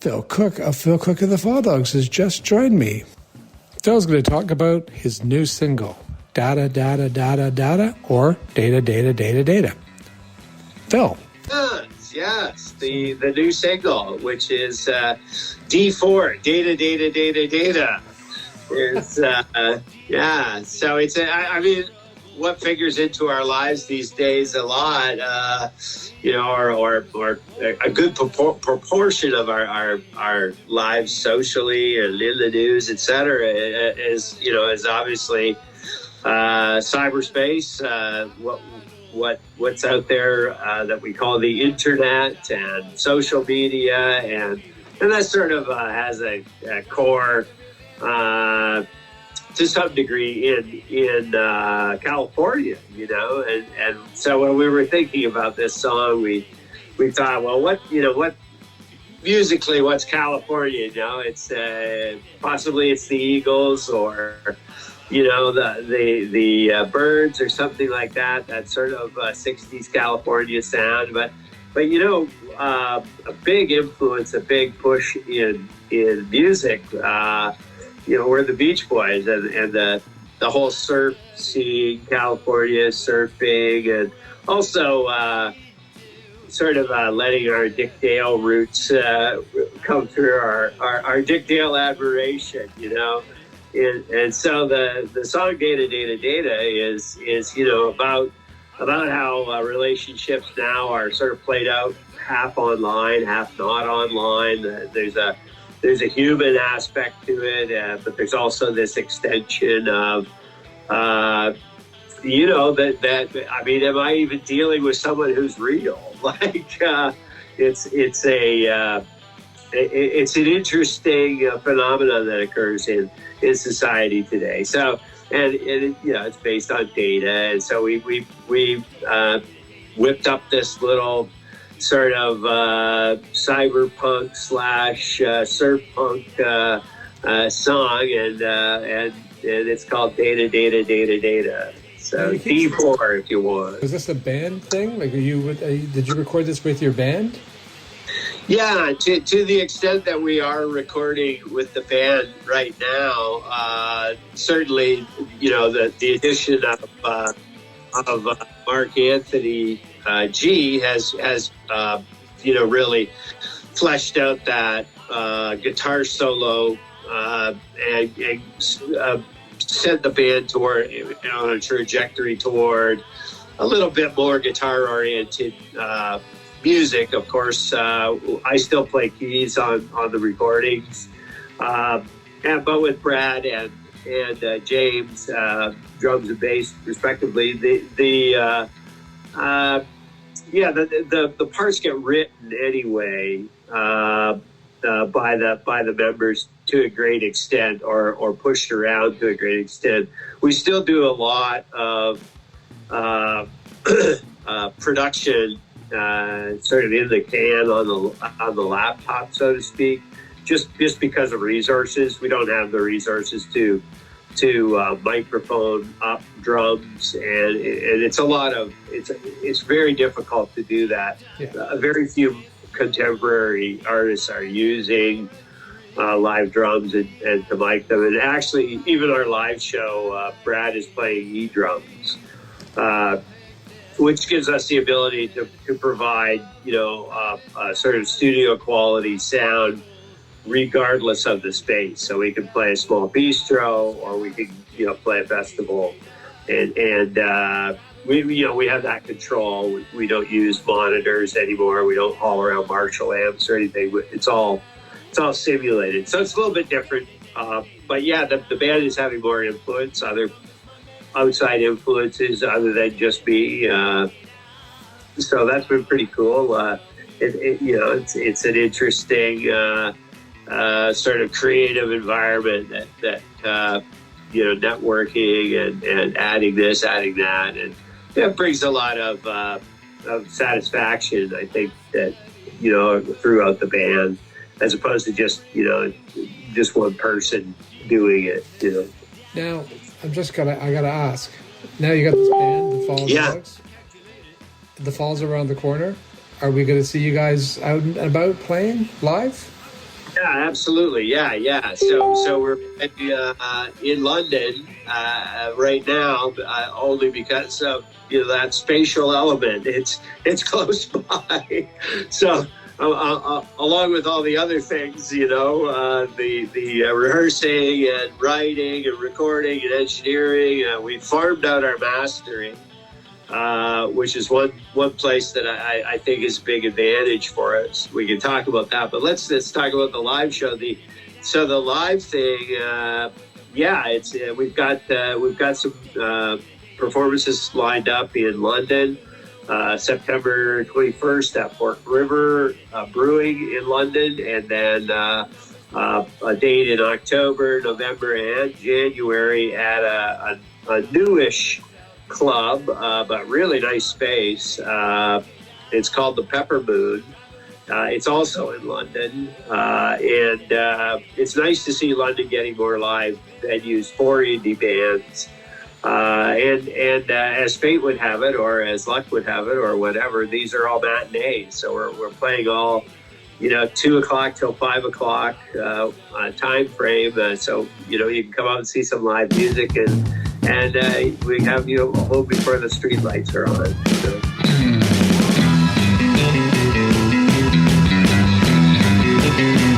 Phil Cook of Phil Cook and the Fall Dogs has just joined me. Phil's going to talk about his new single, Data, Data, Data, Data, or Data, Data, Data, Data. Phil. Yes, the new single, which is D4, Data, Data, Data, Data. It's, so it's, I mean, what figures into our lives these days a lot, or a good proportion of our lives socially and in the news, et cetera, is obviously cyberspace, what's out there that we call the internet and social media, and that sort of has a core to some degree in California, and so when we were thinking about this song, we thought, well, what musically, what's California? It's possibly it's the Eagles or the Birds or something like that. That sort of 60s California sound, but a big influence, a big push in music. We're the Beach Boys and the whole surf scene, California surfing, and also sort of letting our Dick Dale roots come through, our Dick Dale admiration, and so the song Data, Data, Data is about how relationships now are sort of played out half online, half not online. There's a human aspect to it, but there's also this extension of, am I even dealing with someone who's real? It's an interesting phenomenon that occurs in society today. So, and it's based on data, and so we whipped up this little sort of cyberpunk / surf punk song, and it's called Data, Data, Data, Data. So D4 if you want. Was this a band thing? Like, did you record this with your band? Yeah, to the extent that we are recording with the band right now, certainly, the addition of Mark Anthony G has really fleshed out that guitar solo and sent the band on a trajectory toward a little bit more guitar-oriented music. Of course, I still play keys on the recordings, but with Brad and James, drums and bass, respectively. The parts get written anyway by the members to a great extent, or pushed around to a great extent. We still do a lot of production, sort of in the can on the laptop, so to speak, just because of resources. We don't have the resources to microphone up drums, and it's a lot of it's very difficult to do that. Yeah. Very few contemporary artists are using live drums and to mic them, and actually even our live show, Brad is playing e-drums, which gives us the ability to provide a sort of studio quality sound regardless of the space. So we can play a small bistro, or we can play a festival, and we have that control. We don't use monitors anymore. We don't haul around Marshall amps or anything. It's all simulated. So it's a little bit different. But yeah, the band is having more influence, other outside influences other than just me. So that's been pretty cool. It's an interesting sort of creative environment that networking and adding this, adding that, and it brings a lot of satisfaction, I think, that throughout the band, as opposed to just one person doing it. Now, I gotta ask. Now you got this band, the Falls Dogs. The Falls around the corner. Are we going to see you guys out and about playing live? Yeah, absolutely. Yeah. So we're in London right now, only because of that spatial element. It's close by. So along with all the other things, the rehearsing and writing and recording and engineering, we farmed out our mastering. Which is one place that I think is a big advantage for us. We can talk about that, but let's talk about the live show. The live thing, it's we've got some performances lined up in London, September 21st at Fork River Brewing in London, and then a date in October, November, and January at a newish club, but really nice space. It's called the Pepper Moon. It's also in London, and it's nice to see London getting more live venues for indie bands. And as fate would have it, or as luck would have it, or whatever, these are all matinees. So we're playing all 2 o'clock till 5 o'clock time frame. So you can come out and see some live music, and we have home before the street lights are on. So. Mm.